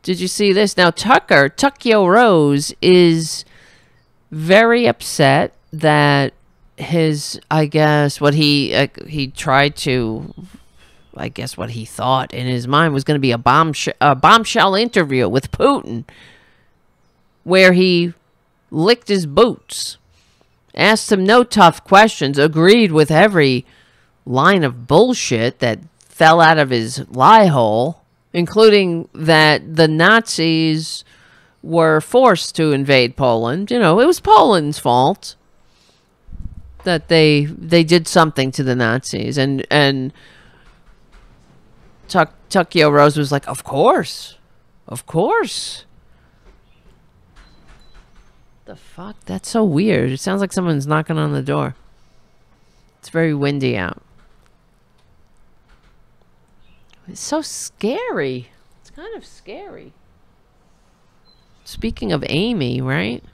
did you see this? Now, Tucker Rose is very upset that his, I guess, what he tried to, I guess what he thought in his mind was going to be a bombshell interview with Putin, where he licked his boots, asked him no tough questions, agreed with every line of bullshit that fell out of his lie hole, including that the Nazis were forced to invade Poland. You know, it was Poland's fault that they did something to the Nazis. And Tucker Rose was like, of course. The fuck? That's so weird. It sounds like someone's knocking on the door. It's very windy out. It's so scary. It's kind of scary. Speaking of Amy, right?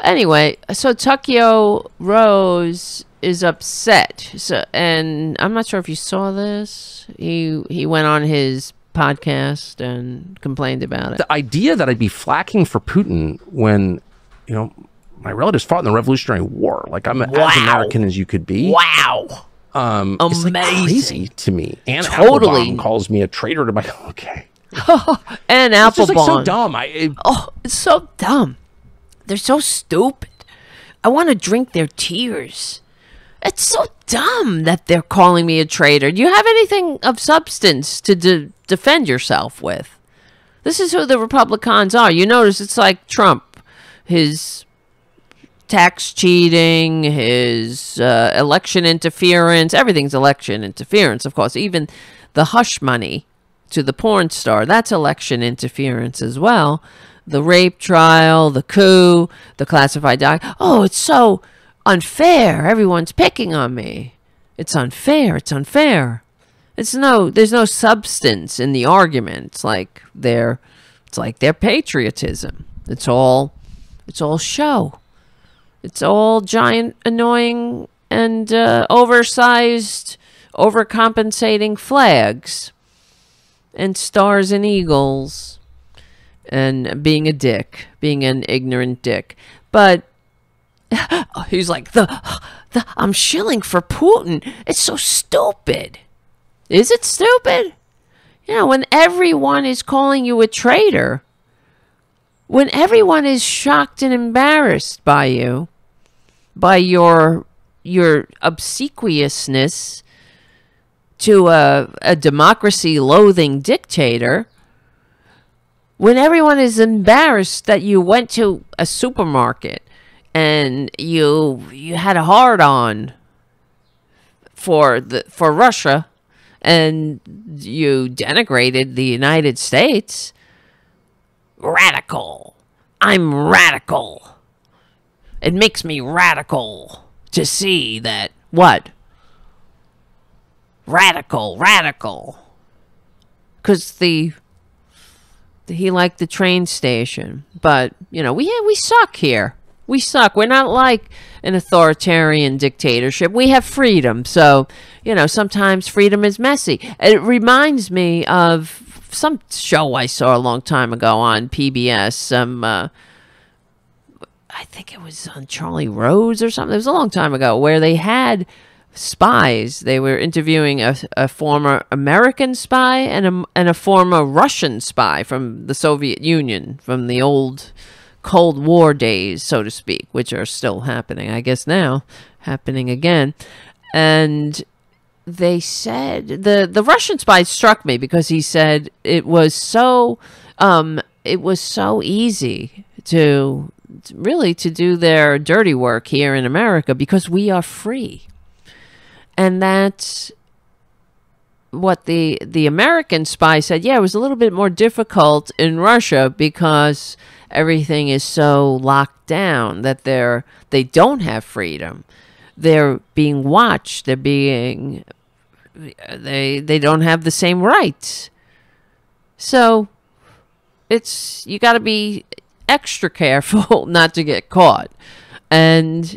Anyway, so Tucker Rose is upset. So, and I'm not sure if you saw this. He went on his podcast and complained about it. The idea that I'd be flacking for Putin when, you know, my relatives fought in the Revolutionary War. Like, I'm as American as you could be. Wow. It's Amazing. like crazy to me. And Totally. Applebaum calls me a traitor to my... Okay. And It's just Applebaum. like so dumb. It's so dumb. They're so stupid. I want to drink their tears. It's so dumb that they're calling me a traitor. Do you have anything of substance to defend yourself with? This is who the Republicans are. You notice it's like Trump. His tax cheating, his election interference. Everything's election interference, of course. Even the hush money to the porn star, that's election interference as well. The rape trial, the coup, the classified document. Oh, it's so unfair. Everyone's picking on me. It's unfair. It's unfair. There's no substance in the argument. It's like their patriotism. It's all show. It's all giant, annoying, and oversized, overcompensating flags and stars and eagles and being a dick, being an ignorant dick. But he's like, I'm shilling for Putin. It's so stupid. Is it stupid? You know, when everyone is calling you a traitor, when everyone is shocked and embarrassed by you, by your obsequiousness to a democracy-loathing dictator, when everyone is embarrassed that you went to a supermarket and you had a hard-on for Russia and you denigrated the United States, radical. I'm radical. It makes me radical to see that, what? Radical. Because he liked the train station. But, you know, we suck here. We suck. We're not like an authoritarian dictatorship. We have freedom. So, you know, sometimes freedom is messy. It reminds me of some show I saw a long time ago on PBS. I think it was on Charlie Rose or something. It was a long time ago where they had spies. They were interviewing a former American spy and a former Russian spy from the Soviet Union, from the old Cold War days, so to speak, which are still happening, I guess now, happening again. And they said, the Russian spy struck me because he said it was so easy to do their dirty work here in America because we are free. And that's what the American spy said. Yeah, it was a little bit more difficult in Russia because everything is so locked down that they don't have freedom. They're being watched. They don't have the same rights. So you got to be extra careful not to get caught. And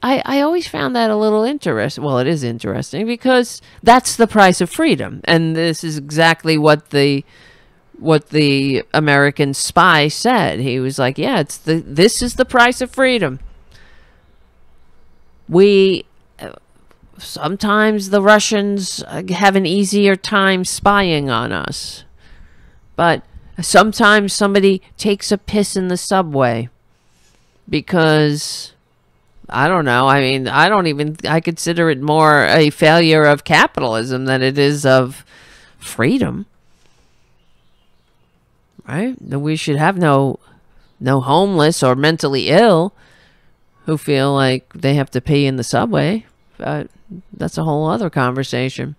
I always found that a little interesting. Well, it is interesting because that's the price of freedom. And this is exactly what the what the American spy said. He was like, yeah, this is the price of freedom. Sometimes the Russians have an easier time spying on us. But sometimes somebody takes a piss in the subway because, I don't know, I mean, I consider it more a failure of capitalism than it is of freedom. Right? That we should have no homeless or mentally ill who feel like they have to pee in the subway. But that's a whole other conversation.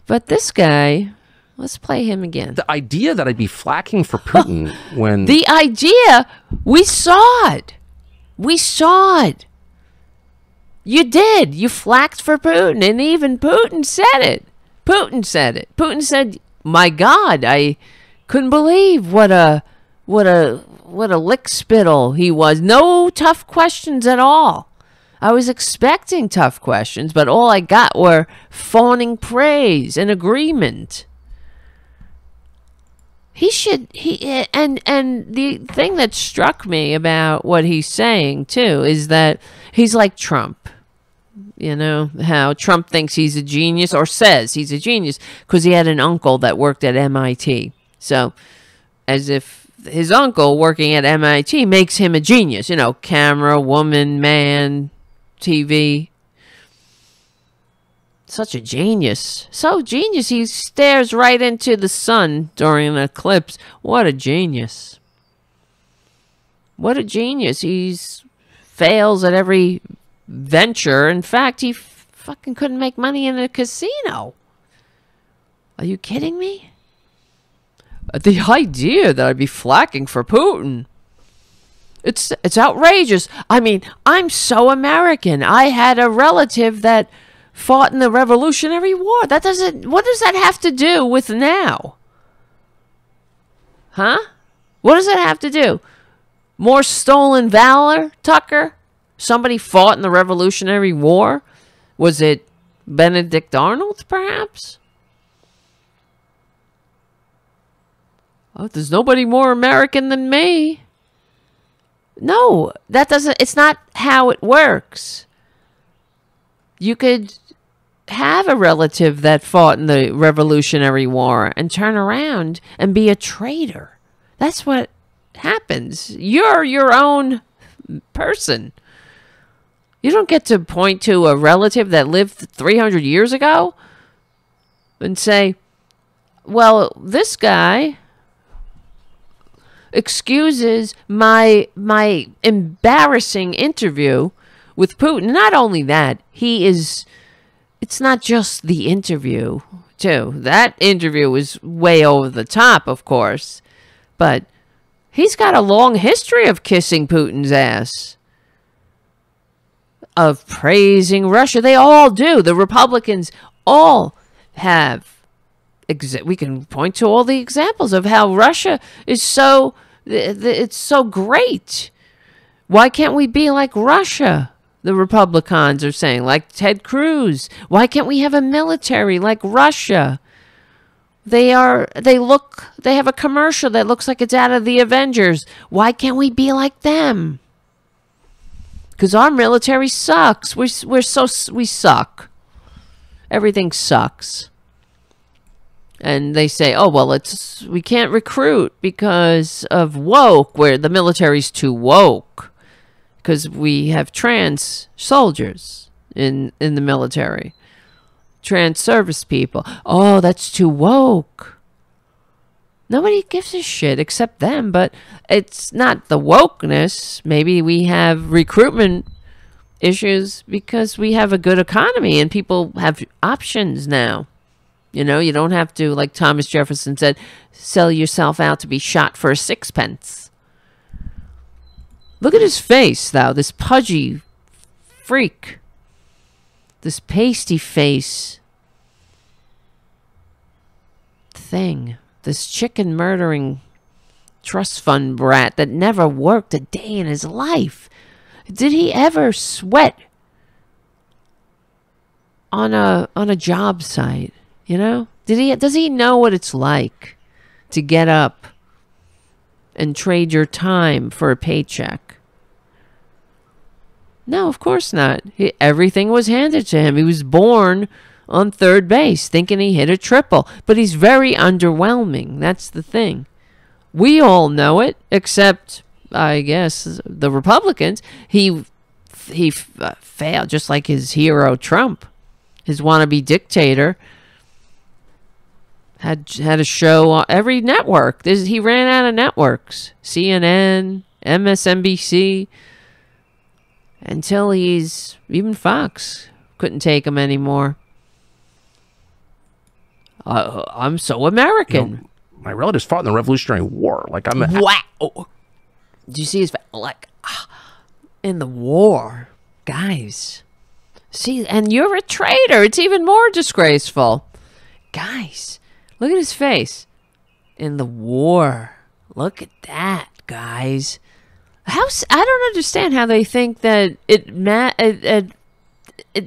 But this guy, let's play him again. The idea that I'd be flacking for Putin when... The idea, we saw it. We saw it. You did. You flacked for Putin. And even Putin said it. Putin said, my God, I couldn't believe what a lick spittle he was. No tough questions at all. I was expecting tough questions, but all I got were fawning praise and agreement. And the thing that struck me about what he's saying too is that he's like Trump. You know, how Trump thinks he's a genius, or says he's a genius, because he had an uncle that worked at MIT. So, as if his uncle working at MIT makes him a genius. You know, camera, woman, man, TV. Such a genius. So genius, he stares right into the sun during an eclipse. What a genius. What a genius. He fails at every venture. In fact, he fucking couldn't make money in a casino. Are you kidding me? The idea that I'd be flacking for Putin. It's outrageous. I mean, I'm so American. I had a relative that fought in the Revolutionary War. What does that have to do with now? Huh? What does that have to do? More stolen valor, Tucker? Somebody fought in the Revolutionary War? Was it Benedict Arnold, perhaps? Oh, there's nobody more American than me. No, it's not how it works. You could have a relative that fought in the Revolutionary War and turn around and be a traitor. That's what happens. You're your own person. You don't get to point to a relative that lived 300 years ago and say, well, this guy excuses my embarrassing interview with Putin. Not only that, it's not just the interview, too. That interview was way over the top, of course. But he's got a long history of kissing Putin's ass, of praising Russia. They all do. The Republicans all have. We can point to all the examples of how Russia is it's so great. Why can't we be like Russia? The Republicans are saying, like Ted Cruz. Why can't we have a military like Russia? They have a commercial that looks like it's out of the Avengers. Why can't we be like them? Because our military sucks. We suck. Everything sucks. And they say, oh, well, we can't recruit because of woke, where the military's too woke. Because we have trans soldiers in the military. Trans service people. Oh, that's too woke. Nobody gives a shit except them, but it's not the wokeness. Maybe we have recruitment issues because we have a good economy and people have options now. You know, you don't have to, like Thomas Jefferson said, sell yourself out to be shot for a sixpence. Look at his face, though. This pudgy freak. This pasty face thing. This chicken murdering trust fund brat that never worked a day in his life. Did he ever sweat on a job site? You know, Does he know what it's like to get up and trade your time for a paycheck? No, of course not. Everything was handed to him. He was born on third base thinking he hit a triple, but he's very underwhelming. That's the thing. We all know it, except, I guess, the Republicans. He failed, just like his hero Trump, his wannabe dictator. Had a show on every network. He ran out of networks. CNN, MSNBC. Until even Fox couldn't take him anymore. I'm so American. You know, my relatives fought in the Revolutionary War. Like wow. Did you see his in the war, guys? See, and you're a traitor. It's even more disgraceful, guys. Look at his face in the war. Look at that, guys. I don't understand how they think that it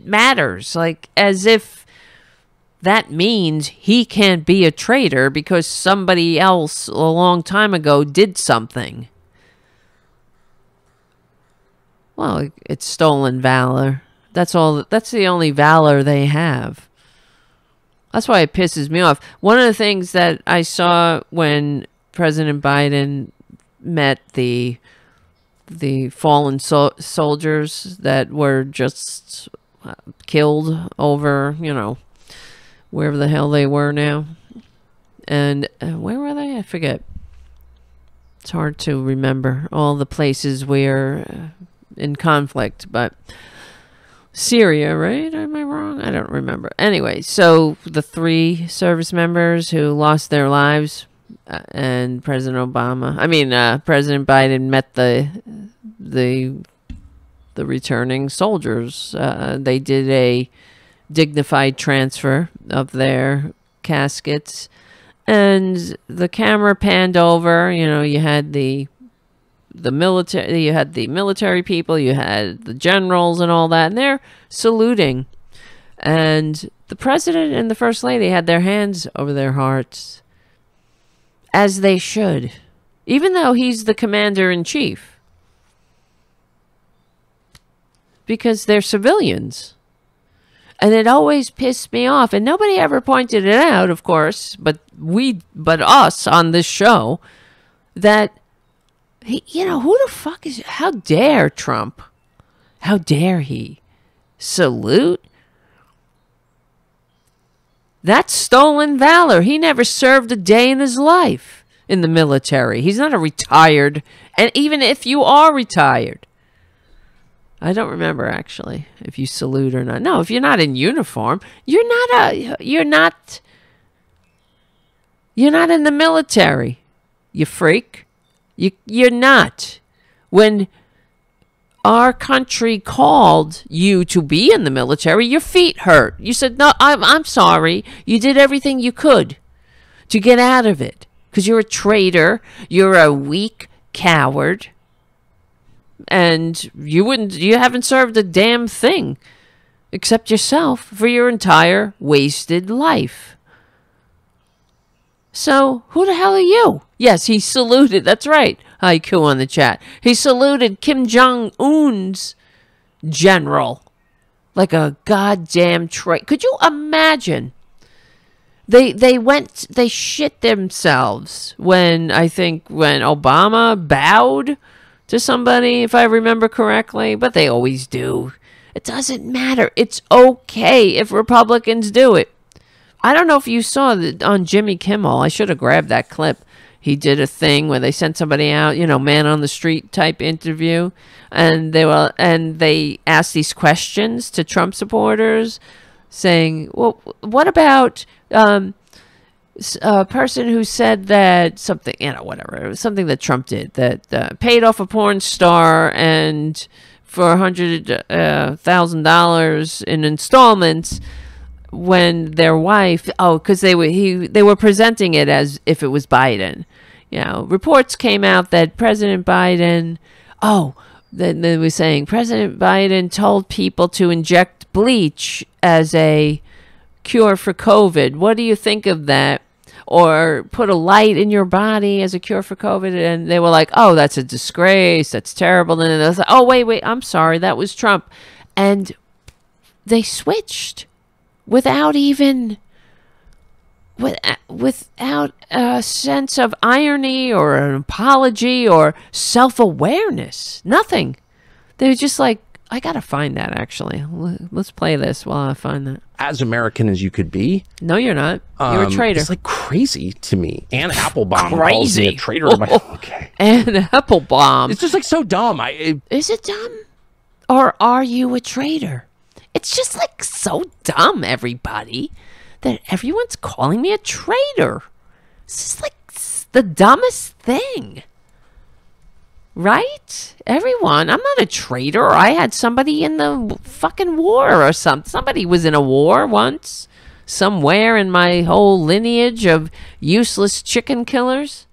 matters. Like, as if that means he can't be a traitor because somebody else a long time ago did something. Well, it's stolen valor. That's all. That's the only valor they have. That's why it pisses me off. One of the things that I saw when President Biden met the fallen soldiers that were just killed over, wherever the hell they were now. And where were they? I forget. It's hard to remember all the places we're in conflict, but Syria, right? Am I wrong? I don't remember. Anyway, so the 3 service members who lost their lives, and President Biden met the returning soldiers. They did a dignified transfer of their caskets, and the camera panned over. You had the military, you had the military people, you had the generals and all that, and they're saluting. And the president and the first lady had their hands over their hearts, as they should, even though he's the commander-in-chief, because they're civilians. And it always pissed me off, and nobody ever pointed it out, of course, but us on this show, that who the fuck how dare Trump? How dare he salute? That's stolen valor. He never served a day in his life in the military. He's not a retired, and even if you are retired, I don't remember actually if you salute or not. No, if you're not in uniform, you're not in the military. You freak. You're not. When our country called you to be in the military, your feet hurt. You said, no, I'm sorry. You did everything you could to get out of it because you're a traitor. You're a weak coward. And you haven't served a damn thing except yourself for your entire wasted life. So, who the hell are you? Yes, he saluted. That's right. Haiku on the chat. He saluted Kim Jong-un's general like a goddamn traitor. Could you imagine? They shit themselves when Obama bowed to somebody, if I remember correctly, but they always do. It doesn't matter. It's okay if Republicans do it. I don't know if you saw that on Jimmy Kimmel. I should have grabbed that clip. He did a thing where they sent somebody out, man on the street type interview, and they asked these questions to Trump supporters, saying, "Well, what about a person who said that something, whatever, it was something that Trump did that paid off a porn star and for $100,000 in installments." When their wife, because they were presenting it as if it was Biden. Reports came out that President Biden, they were saying President Biden told people to inject bleach as a cure for COVID. What do you think of that? Or put a light in your body as a cure for COVID. And they were like, oh, that's a disgrace. That's terrible. And then they was like, oh, wait, I'm sorry. That was Trump. And they switched without even... without a sense of irony or an apology or self-awareness. Nothing. They were just like, I gotta find that, actually. Let's play this while I find that. As American as you could be. No, you're not. You're a traitor. It's like crazy to me. Anne Applebaum Crazy. calls me a traitor. Okay. Anne Applebaum. It's just like so dumb. Is it dumb? Or are you a traitor? It's just like so dumb, everybody, that everyone's calling me a traitor. It's just like the dumbest thing. Right? Everyone. I'm not a traitor. I had somebody in the fucking war or something. Somebody was in a war once. Somewhere in my whole lineage of useless chicken killers.